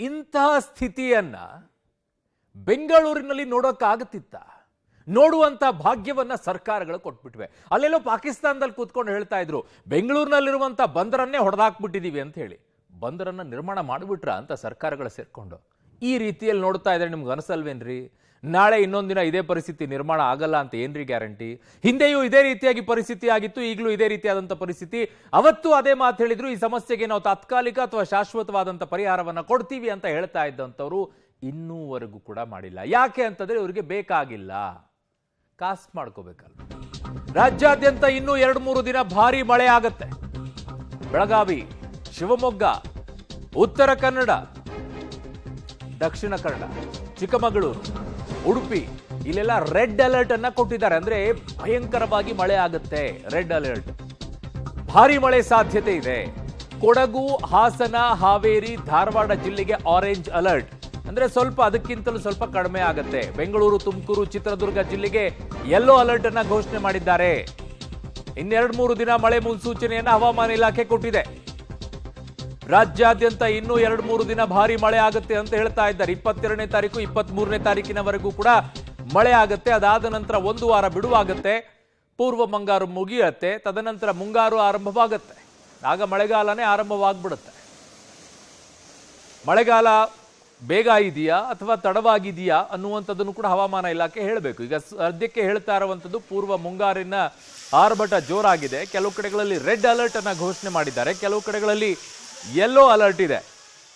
ಇಂತಹ ಸ್ಥಿತಿಯನ್ನ ಬೆಂಗಳೂರಿನಲ್ಲಿ ನೋಡೋಕ್ಕಾಗುತ್ತಿತ್ತ? ನೋಡುವಂತ ಭಾಗ್ಯವನ್ನ ಸರ್ಕಾರಗಳು ಕೊಟ್ಬಿಟ್ವೆ. ಅಲ್ಲೆಲ್ಲೋ ಪಾಕಿಸ್ತಾನದಲ್ಲಿ ಕೂತ್ಕೊಂಡು ಹೇಳ್ತಾ ಇದ್ರು ಬೆಂಗಳೂರಿನಲ್ಲಿರುವಂತ ಬಂದರನ್ನೇ ಹೊಡೆದಾಕ್ಬಿಟ್ಟಿದೀವಿ ಅಂತ ಹೇಳಿ. ಬಂದರನ್ನ ನಿರ್ಮಾಣ ಮಾಡಿಬಿಟ್ರ ಅಂತ ಸರ್ಕಾರಗಳು ಸೇರ್ಕೊಂಡು ಈ ರೀತಿಯಲ್ಲಿ ನೋಡ್ತಾ ಇದ್ರೆ ನಿಮ್ಗೆ ಅನಿಸಲ್ವೇನ್ರಿ? ನಾಳೆ ಇನ್ನೊಂದಿನ ಇದೇ ಪರಿಸ್ಥಿತಿ ನಿರ್ಮಾಣ ಆಗಲ್ಲ ಅಂತ ಏನ್ರಿ ಗ್ಯಾರಂಟಿ? ಹಿಂದೆಯೂ ಇದೇ ರೀತಿಯಾಗಿ ಪರಿಸ್ಥಿತಿ ಆಗಿತ್ತು, ಈಗಲೂ ಇದೇ ರೀತಿಯಾದಂಥ ಪರಿಸ್ಥಿತಿ. ಅವತ್ತು ಅದೇ ಮಾತು ಹೇಳಿದ್ರು, ಈ ಸಮಸ್ಯೆಗೆ ನಾವು ತಾತ್ಕಾಲಿಕ ಅಥವಾ ಶಾಶ್ವತವಾದಂಥ ಪರಿಹಾರವನ್ನ ಕೊಡ್ತೀವಿ ಅಂತ ಹೇಳ್ತಾ ಇದ್ದಂಥವ್ರು ಇನ್ನೂವರೆಗೂ ಕೂಡ ಮಾಡಿಲ್ಲ. ಯಾಕೆ ಅಂತಂದ್ರೆ ಇವರಿಗೆ ಬೇಕಾಗಿಲ್ಲ, ಕಾಸು ಮಾಡ್ಕೋಬೇಕಲ್ಲ. ರಾಜ್ಯಾದ್ಯಂತ ಇನ್ನೂ 2-3 ದಿನ ಭಾರಿ ಮಳೆ ಆಗತ್ತೆ. ಬೆಳಗಾವಿ, ಶಿವಮೊಗ್ಗ, ಉತ್ತರ ಕನ್ನಡ, ದಕ್ಷಿಣ ಕನ್ನಡ, ಚಿಕ್ಕಮಗಳೂರು, ಉಡುಪಿ ಇಲ್ಲೆಲ್ಲ ರೆಡ್ ಅಲರ್ಟ್ ಅನ್ನ ಕೊಟ್ಟಿದ್ದಾರೆ. ಅಂದ್ರೆ ಭಯಂಕರವಾಗಿ ಮಳೆ ಆಗುತ್ತೆ. ರೆಡ್ ಅಲರ್ಟ್, ಭಾರಿ ಮಳೆ ಸಾಧ್ಯತೆ ಇದೆ. ಕೊಡಗು, ಹಾಸನ, ಹಾವೇರಿ, ಧಾರವಾಡ ಜಿಲ್ಲೆಗೆ ಆರೆಂಜ್ ಅಲರ್ಟ್. ಅಂದ್ರೆ ಸ್ವಲ್ಪ ಅದಕ್ಕಿಂತಲೂ ಸ್ವಲ್ಪ ಕಡಿಮೆ ಆಗುತ್ತೆ. ಬೆಂಗಳೂರು, ತುಮಕೂರು, ಚಿತ್ರದುರ್ಗ ಜಿಲ್ಲೆಗೆ ಯೆಲ್ಲೋ ಅಲರ್ಟ್ ಅನ್ನ ಘೋಷಣೆ ಮಾಡಿದ್ದಾರೆ. ಇನ್ನೆರಡು-ಮೂರು ದಿನ ಮಳೆ ಮುನ್ಸೂಚನೆಯನ್ನ ಹವಾಮಾನ ಇಲಾಖೆ ಕೊಟ್ಟಿದೆ. ರಾಜ್ಯಾದ್ಯಂತ ಇನ್ನೂ 2-3 ದಿನ ಭಾರಿ ಮಳೆ ಆಗುತ್ತೆ ಅಂತ ಹೇಳ್ತಾ ಇದ್ದಾರೆ. 22ನೇ ತಾರೀಕು 23ನೇ ತಾರೀಕಿನವರೆಗೂ ಕೂಡ ಮಳೆ ಆಗುತ್ತೆ. ಅದಾದ ನಂತರ 1 ವಾರ ಬಿಡುವಾಗುತ್ತೆ. ಪೂರ್ವ ಮುಂಗಾರು ಮುಗಿಯುತ್ತೆ. ತದನಂತರ ಮುಂಗಾರು ಆರಂಭವಾಗುತ್ತೆ. ಆಗ ಮಳೆಗಾಲನೇ ಆರಂಭವಾಗ್ಬಿಡುತ್ತೆ. ಮಳೆಗಾಲ ಬೇಗ ಇದೆಯಾ ಅಥವಾ ತಡವಾಗಿದೆಯಾ ಅನ್ನುವಂಥದ್ದನ್ನು ಕೂಡ ಹವಾಮಾನ ಇಲಾಖೆ ಹೇಳಬೇಕು. ಈಗ ಸದ್ಯಕ್ಕೆ ಹೇಳ್ತಾ ಇರುವಂಥದ್ದು ಪೂರ್ವ ಮುಂಗಾರಿನ ಆರ್ಭಟ ಜೋರಾಗಿದೆ. ಕೆಲವು ಕಡೆಗಳಲ್ಲಿ ರೆಡ್ ಅಲರ್ಟ್ ಅನ್ನ ಘೋಷಣೆ ಮಾಡಿದ್ದಾರೆ, ಕೆಲವು ಕಡೆಗಳಲ್ಲಿ ಯೆಲ್ಲೋ ಅಲರ್ಟ್ ಇದೆ.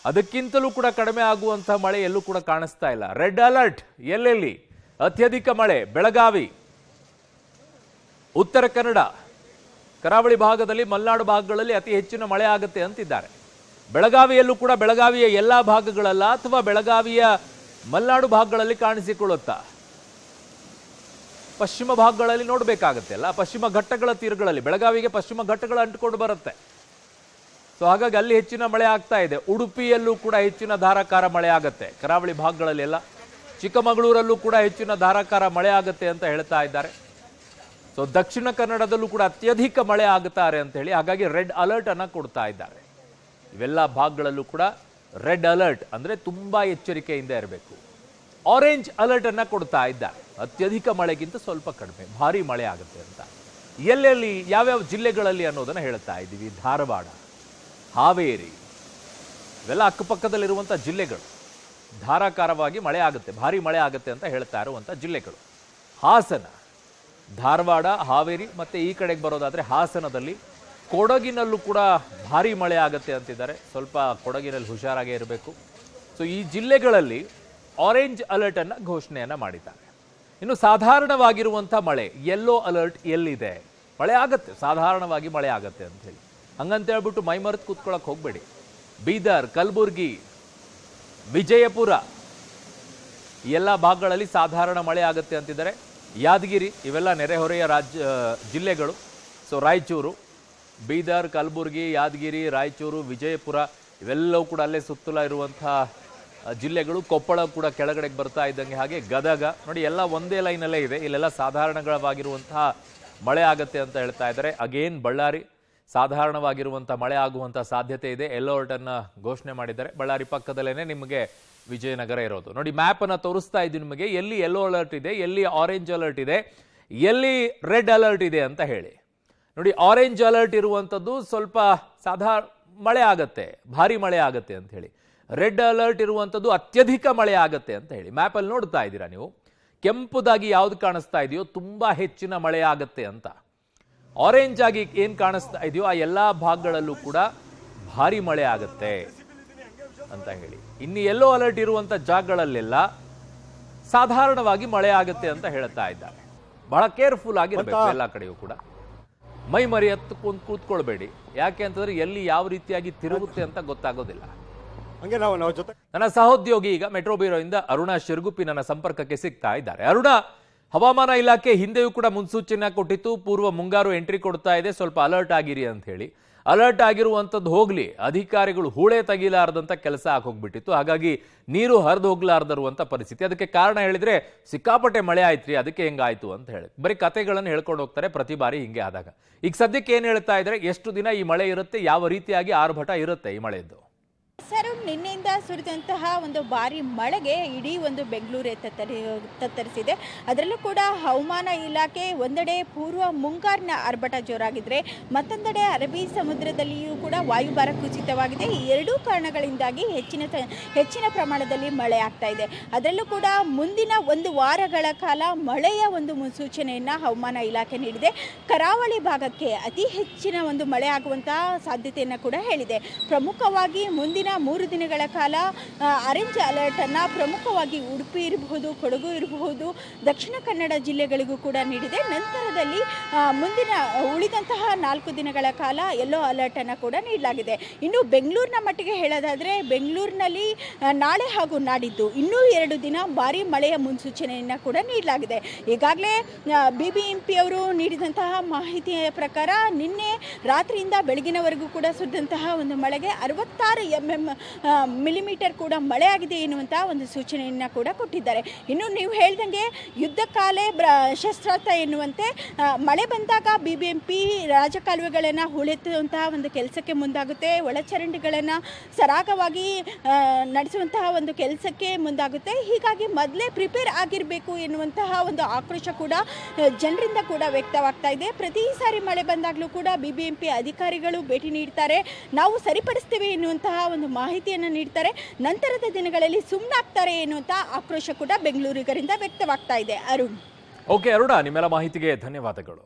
ಅದಕ್ಕಿಂತಲೂ ಕೂಡ ಕಡಿಮೆ ಆಗುವಂತಹ ಮಳೆ ಎಲ್ಲೂ ಕೂಡ ಕಾಣಿಸ್ತಾ ಇಲ್ಲ. ರೆಡ್ ಅಲರ್ಟ್ ಎಲ್ಲೆಲ್ಲಿ? ಅತ್ಯಧಿಕ ಮಳೆ ಬೆಳಗಾವಿ, ಉತ್ತರ ಕನ್ನಡ, ಕರಾವಳಿ ಭಾಗದಲ್ಲಿ, ಮಲೆನಾಡು ಭಾಗಗಳಲ್ಲಿ ಅತಿ ಹೆಚ್ಚಿನ ಮಳೆ ಆಗುತ್ತೆ ಅಂತಿದ್ದಾರೆ. ಬೆಳಗಾವಿಯಲ್ಲೂ ಕೂಡ ಬೆಳಗಾವಿಯ ಎಲ್ಲಾ ಭಾಗಗಳಲ್ಲ ಅಥವಾ ಬೆಳಗಾವಿಯ ಮಲೆನಾಡು ಭಾಗಗಳಲ್ಲಿ ಕಾಣಿಸಿಕೊಳ್ಳುತ್ತಾ? ಪಶ್ಚಿಮ ಭಾಗಗಳಲ್ಲಿ ನೋಡಬೇಕಾಗತ್ತೆ ಅಲ್ಲ, ಪಶ್ಚಿಮ ಘಟ್ಟಗಳ ತೀರಗಳಲ್ಲಿ. ಬೆಳಗಾವಿಗೆ ಪಶ್ಚಿಮ ಘಟ್ಟಗಳು ಅಂಟಿಕೊಂಡು ಬರುತ್ತೆ. ಸೊ ಹಾಗಾಗಿ ಅಲ್ಲಿ ಹೆಚ್ಚಿನ ಮಳೆ ಆಗ್ತಾ ಇದೆ. ಉಡುಪಿಯಲ್ಲೂ ಕೂಡ ಹೆಚ್ಚಿನ ಧಾರಾಕಾರ ಮಳೆ ಆಗತ್ತೆ. ಕರಾವಳಿ ಭಾಗಗಳಲ್ಲಿ ಎಲ್ಲ, ಚಿಕ್ಕಮಗಳೂರಲ್ಲೂ ಕೂಡ ಹೆಚ್ಚಿನ ಧಾರಾಕಾರ ಮಳೆ ಆಗುತ್ತೆ ಅಂತ ಹೇಳ್ತಾ ಇದ್ದಾರೆ. ಸೊ ದಕ್ಷಿಣ ಕನ್ನಡದಲ್ಲೂ ಕೂಡ ಅತ್ಯಧಿಕ ಮಳೆ ಆಗುತ್ತಾರೆ ಅಂತ ಹೇಳಿ ಹಾಗಾಗಿ ರೆಡ್ ಅಲರ್ಟ್ ಅನ್ನ ಕೊಡ್ತಾ ಇದ್ದಾರೆ. ಇವೆಲ್ಲ ಭಾಗಗಳಲ್ಲೂ ಕೂಡ ರೆಡ್ ಅಲರ್ಟ್ ಅಂದ್ರೆ ತುಂಬಾ ಎಚ್ಚರಿಕೆಯಿಂದ ಇರಬೇಕು. ಆರೆಂಜ್ ಅಲರ್ಟ್ ಅನ್ನ ಕೊಡ್ತಾ ಇದ್ದಾರೆ. ಅತ್ಯಧಿಕ ಮಳೆಗಿಂತ ಸ್ವಲ್ಪ ಕಡಿಮೆ ಭಾರಿ ಮಳೆ ಆಗುತ್ತೆ ಅಂತ. ಎಲ್ಲೆಲ್ಲಿ ಯಾವ್ಯಾವ ಜಿಲ್ಲೆಗಳಲ್ಲಿ ಅನ್ನೋದನ್ನ ಹೇಳ್ತಾ ಇದ್ದೀವಿ. ಧಾರವಾಡ, ಹಾವೇರಿ ಇವೆಲ್ಲ ಅಕ್ಕಪಕ್ಕದಲ್ಲಿರುವಂಥ ಜಿಲ್ಲೆಗಳು. ಧಾರಾಕಾರವಾಗಿ ಮಳೆ ಆಗುತ್ತೆ, ಭಾರಿ ಮಳೆ ಆಗುತ್ತೆ ಅಂತ ಹೇಳ್ತಾ ಇರುವಂಥ ಜಿಲ್ಲೆಗಳು. ಹಾಸನ, ಧಾರವಾಡ, ಹಾವೇರಿ ಮತ್ತೆ ಈ ಕಡೆಗೆ ಬರೋದಾದ್ರೆ ಹಾಸನದಲ್ಲಿ, ಕೊಡಗಿನಲ್ಲೂ ಕೂಡ ಭಾರಿ ಮಳೆ ಆಗುತ್ತೆ ಅಂತಿದ್ದಾರೆ. ಸ್ವಲ್ಪ ಕೊಡಗಿನಲ್ಲಿ ಹುಷಾರಾಗೇ ಇರಬೇಕು. ಸೊ ಈ ಜಿಲ್ಲೆಗಳಲ್ಲಿ ಆರೆಂಜ್ ಅಲರ್ಟ್ ಅನ್ನ ಘೋಷಣೆಯನ್ನ ಮಾಡಿದ್ದಾರೆ. ಇನ್ನು ಸಾಧಾರಣವಾಗಿರುವಂಥ ಮಳೆ ಯೆಲ್ಲೋ ಅಲರ್ಟ್ ಎಲ್ಲಿದೆ? ಮಳೆ ಆಗತ್ತೆ, ಸಾಧಾರಣವಾಗಿ ಮಳೆ ಆಗತ್ತೆ ಅಂತ ಹೇಳಿ ಹಂಗಂತ ಹೇಳ್ಬಿಟ್ಟು ಮೈ ಮರೆತು ಕೂತ್ಕೊಳ್ಳೋಕೆ ಹೋಗ್ಬೇಡಿ. ಬೀದರ್, ಕಲಬುರ್ಗಿ, ವಿಜಯಪುರ ಈ ಎಲ್ಲ ಭಾಗಗಳಲ್ಲಿ ಸಾಧಾರಣ ಮಳೆ ಆಗುತ್ತೆ ಅಂತಿದ್ದಾರೆ. ಯಾದಗಿರಿ ಇವೆಲ್ಲ ನೆರೆಹೊರೆಯ ಜಿಲ್ಲೆಗಳು. ಸೊ ರಾಯಚೂರು, ಬೀದರ್, ಕಲಬುರ್ಗಿ, ಯಾದಗಿರಿ, ರಾಯಚೂರು, ವಿಜಯಪುರ ಇವೆಲ್ಲವೂ ಕೂಡ ಅಲ್ಲೇ ಸುತ್ತಲ ಇರುವಂತಹ ಜಿಲ್ಲೆಗಳು. ಕೊಪ್ಪಳ ಕೂಡ ಕೆಳಗಡೆಗೆ ಬರ್ತಾ ಇದ್ದಂಗೆ, ಹಾಗೆ ಗದಗ ನೋಡಿ ಎಲ್ಲ ಒಂದೇ ಲೈನಲ್ಲೇ ಇದೆ. ಇಲ್ಲೆಲ್ಲ ಸಾಧಾರಣವಾಗಿರುವಂತಹ ಮಳೆ ಆಗುತ್ತೆ ಅಂತ ಹೇಳ್ತಾ ಇದ್ದಾರೆ. ಅಗೇನ್ ಬಳ್ಳಾರಿ ಸಾಧಾರಣವಾಗಿರುವಂಥ ಮಳೆ ಆಗುವಂಥ ಸಾಧ್ಯತೆ ಇದೆ. ಯೆಲ್ಲೋ ಅಲರ್ಟ್ ಅನ್ನ ಘೋಷಣೆ ಮಾಡಿದ್ದಾರೆ. ಬಳ್ಳಾರಿ ಪಕ್ಕದಲ್ಲೇನೆ ನಿಮಗೆ ವಿಜಯನಗರ ಇರೋದು. ನೋಡಿ ಮ್ಯಾಪ್ ಅನ್ನ ತೋರಿಸ್ತಾ ಇದ್ದೀನಿ ನಿಮಗೆ, ಎಲ್ಲಿ ಯೆಲ್ಲೋ ಅಲರ್ಟ್ ಇದೆ, ಎಲ್ಲಿ ಆರೆಂಜ್ ಅಲರ್ಟ್ ಇದೆ, ಎಲ್ಲಿ ರೆಡ್ ಅಲರ್ಟ್ ಇದೆ ಅಂತ ಹೇಳಿ. ನೋಡಿ ಆರೆಂಜ್ ಅಲರ್ಟ್ ಇರುವಂಥದ್ದು ಸ್ವಲ್ಪ ಮಳೆ ಆಗತ್ತೆ, ಭಾರಿ ಮಳೆ ಆಗತ್ತೆ ಅಂತ ಹೇಳಿ. ರೆಡ್ ಅಲರ್ಟ್ ಇರುವಂಥದ್ದು ಅತ್ಯಧಿಕ ಮಳೆ ಆಗತ್ತೆ ಅಂತ ಹೇಳಿ. ಮ್ಯಾಪಲ್ಲಿ ನೋಡ್ತಾ ಇದ್ದೀರಾ ನೀವು, ಕೆಂಪುದಾಗಿ ಯಾವ್ದು ಕಾಣಿಸ್ತಾ ಇದೆಯೋ ತುಂಬಾ ಹೆಚ್ಚಿನ ಮಳೆ ಆಗತ್ತೆ ಅಂತ. ಆರೆಂಜ್ ಆಗಿ ಏನ್ ಕಾಣಿಸ್ತಾ ಇದೆಯೋ ಆ ಎಲ್ಲಾ ಭಾಗಗಳಲ್ಲೂ ಕೂಡ ಭಾರಿ ಮಳೆ ಆಗತ್ತೆ ಅಂತ ಹೇಳಿ. ಇನ್ನು ಯೆಲ್ಲೋ ಅಲರ್ಟ್ ಇರುವಂತ ಜಾಗಗಳಲ್ಲೆಲ್ಲ ಸಾಧಾರಣವಾಗಿ ಮಳೆ ಆಗುತ್ತೆ ಅಂತ ಹೇಳ್ತಾ ಇದ್ದಾರೆ. ಬಹಳ ಕೇರ್ಫುಲ್ ಆಗಿರ್ಬೇಕು ಎಲ್ಲ ಕಡೆಯೂ ಕೂಡ. ಮೈ ಮರಿ ಹತ್ಕೊಂಡು ಕೂತ್ಕೊಳ್ಬೇಡಿ. ಯಾಕೆ ಅಂತಂದ್ರೆ ಎಲ್ಲಿ ಯಾವ ರೀತಿಯಾಗಿ ತಿರುಗುತ್ತೆ ಅಂತ ಗೊತ್ತಾಗೋದಿಲ್ಲ. ನನ್ನ ಸಹೋದ್ಯೋಗಿ ಈಗ ಮೆಟ್ರೋ ಬ್ಯೂರೋ ಇಂದ ಅರುಣ ಶಿರ್ಗುಪ್ಪಿ ನನ್ನ ಸಂಪರ್ಕಕ್ಕೆ ಸಿಗ್ತಾ ಇದ್ದಾರೆ. ಅರುಣ, ಹವಾಮಾನ ಇಲಾಖೆ ಹಿಂದೆಯೂ ಕೂಡ ಮುನ್ಸೂಚನೆ ಕೊಟ್ಟಿತ್ತು, ಪೂರ್ವ ಮುಂಗಾರು ಎಂಟ್ರಿ ಕೊಡ್ತಾ ಇದೆ, ಸ್ವಲ್ಪ ಅಲರ್ಟ್ ಆಗಿರಿ ಅಂತ ಹೇಳಿ. ಅಲರ್ಟ್ ಆಗಿರುವಂಥದ್ದು ಹೋಗ್ಲಿ, ಅಧಿಕಾರಿಗಳು ಹೂಳೆ ತೆಗಿಲಾರ್ದಂತ ಕೆಲಸ ಹಾಕೋಗ್ಬಿಟ್ಟಿತ್ತು. ಹಾಗಾಗಿ ನೀರು ಹರಿದು ಹೋಗ್ಲಾರ್ದಿರುವಂತ ಪರಿಸ್ಥಿತಿ. ಅದಕ್ಕೆ ಕಾರಣ ಹೇಳಿದ್ರೆ ಸಿಕ್ಕಾಪಟ್ಟೆ ಮಳೆ ಆಯ್ತ್ರಿ, ಅದಕ್ಕೆ ಹೆಂಗಾಯ್ತು ಅಂತ ಹೇಳಿ ಬರೀ ಕತೆಗಳನ್ನು ಹೇಳ್ಕೊಂಡು ಹೋಗ್ತಾರೆ ಪ್ರತಿ ಬಾರಿ ಹಿಂಗೆ ಆದಾಗ. ಈಗ ಸದ್ಯಕ್ಕೆ ಏನ್ ಹೇಳ್ತಾ ಇದ್ರೆ, ಎಷ್ಟು ದಿನ ಈ ಮಳೆ ಇರುತ್ತೆ, ಯಾವ ರೀತಿಯಾಗಿ ಆರ್ಭಟ ಇರುತ್ತೆ ಈ ಮಳೆಯದ್ದು? ಸರ್, ನಿನ್ನೆಯಿಂದ ಸುರಿದಂತಹ ಒಂದು ಭಾರಿ ಮಳೆಗೆ ಇಡೀ ಒಂದು ಬೆಂಗಳೂರೇ ತತ್ತರಿಸಿದೆ. ಅದರಲ್ಲೂ ಕೂಡ ಹವಾಮಾನ ಇಲಾಖೆ ಒಂದೆಡೆ ಪೂರ್ವ ಮುಂಗಾರಿನ ಆರ್ಭಟ ಜೋರಾಗಿದ್ದರೆ ಮತ್ತೊಂದೆಡೆ ಅರಬ್ಬಿ ಸಮುದ್ರದಲ್ಲಿಯೂ ಕೂಡ ವಾಯುಭಾರ ಕುಸಿತವಾಗಿದೆ. ಈ ಎರಡೂ ಕಾರಣಗಳಿಂದಾಗಿ ಹೆಚ್ಚಿನ ಪ್ರಮಾಣದಲ್ಲಿ ಮಳೆ ಆಗ್ತಾ ಇದೆ. ಅದರಲ್ಲೂ ಕೂಡ ಮುಂದಿನ ಒಂದು ವಾರಗಳ ಕಾಲ ಮಳೆಯ ಒಂದು ಮುನ್ಸೂಚನೆಯನ್ನು ಹವಾಮಾನ ಇಲಾಖೆ ನೀಡಿದೆ. ಕರಾವಳಿ ಭಾಗಕ್ಕೆ ಅತಿ ಹೆಚ್ಚಿನ ಒಂದು ಮಳೆ ಆಗುವಂತಹ ಸಾಧ್ಯತೆಯನ್ನು ಕೂಡ ಹೇಳಿದೆ. ಪ್ರಮುಖವಾಗಿ ಮುಂದಿನ 3 ದಿನಗಳ ಕಾಲ ಆರೆಂಜ್ ಅಲರ್ಟ್ ಅನ್ನು ಪ್ರಮುಖವಾಗಿ ಉಡುಪಿ ಇರಬಹುದು, ಕೊಡಗು ಇರಬಹುದು, ದಕ್ಷಿಣ ಕನ್ನಡ ಜಿಲ್ಲೆಗಳಿಗೂ ಕೂಡ ನೀಡಿದೆ. ನಂತರದಲ್ಲಿ ಮುಂದಿನ ಉಳಿದಂತಹ 4 ದಿನಗಳ ಕಾಲ ಯೆಲ್ಲೋ ಅಲರ್ಟ್ ಅನ್ನು ಕೂಡ ನೀಡಲಾಗಿದೆ. ಇನ್ನು ಬೆಂಗಳೂರಿನ ಮಟ್ಟಿಗೆ ಹೇಳೋದಾದರೆ ಬೆಂಗಳೂರಿನಲ್ಲಿ ನಾಳೆ ಹಾಗೂ ನಾಡಿದ್ದು ಇನ್ನೂ 2 ದಿನ ಭಾರಿ ಮಳೆಯ ಮುನ್ಸೂಚನೆಯನ್ನು ಕೂಡ ನೀಡಲಾಗಿದೆ. ಈಗಾಗಲೇ BBMP ಅವರು ನೀಡಿದಂತಹ ಮಾಹಿತಿಯ ಪ್ರಕಾರ ನಿನ್ನೆ ರಾತ್ರಿಯಿಂದ ಬೆಳಗಿನವರೆಗೂ ಕೂಡ ಸುರಿದಂತಹ ಒಂದು ಮಳೆಗೆ 66 ಮಿಲಿಮೀಟರ್ ಕೂಡ ಮಳೆ ಆಗಿದೆ ಎನ್ನುವಂತಹ ಒಂದು ಸೂಚನೆಯನ್ನು ಕೂಡ ಕೊಟ್ಟಿದ್ದಾರೆ. ಇನ್ನು ನೀವು ಹೇಳ್ದಂಗೆ ಯುದ್ಧಕಾಲೆ ಶಸ್ತ್ರಾಸ್ತ್ರ ಎನ್ನುವಂತೆ ಮಳೆ ಬಂದಾಗ BBMP ರಾಜಕಾಲುವೆಗಳನ್ನು ಹೂಳೆತ್ತುವಂತಹ ಒಂದು ಕೆಲಸಕ್ಕೆ ಮುಂದಾಗುತ್ತೆ. ಒಳಚರಂಡಿಗಳನ್ನು ಸರಾಗವಾಗಿ ನಡೆಸುವಂತಹ ಒಂದು ಕೆಲಸಕ್ಕೆ ಮುಂದಾಗುತ್ತೆ. ಹೀಗಾಗಿ ಮೊದಲೇ ಪ್ರಿಪೇರ್ ಆಗಿರಬೇಕು ಎನ್ನುವಂತಹ ಒಂದು ಆಕ್ರೋಶ ಕೂಡ ಜನರಿಂದ ಕೂಡ ವ್ಯಕ್ತವಾಗ್ತಾ ಇದೆ. ಪ್ರತಿ ಸಾರಿ ಮಳೆ ಬಂದಾಗಲೂ ಕೂಡ BBMP ಅಧಿಕಾರಿಗಳು ಭೇಟಿ ನೀಡ್ತಾರೆ, ನಾವು ಸರಿಪಡಿಸ್ತೇವೆ ಎನ್ನುವಂತಹ ಒಂದು ಮಾಹಿತಿಯನ್ನು ನೀಡ್ತಾರೆ. ನಂತರದ ದಿನಗಳಲ್ಲಿ ಸುಮ್ಮನಾಗ್ತಾರೆ ಎನ್ನುವಂಥ ಆಕ್ರೋಶ ಕೂಡ ಬೆಂಗಳೂರಿಗರಿಂದ ವ್ಯಕ್ತವಾಗ್ತಾ ಇದೆ. ಅರುಣ್. ಓಕೆ ಅರುಣ, ನಿಮ್ಮೆಲ್ಲ ಮಾಹಿತಿಗೆ ಧನ್ಯವಾದಗಳು.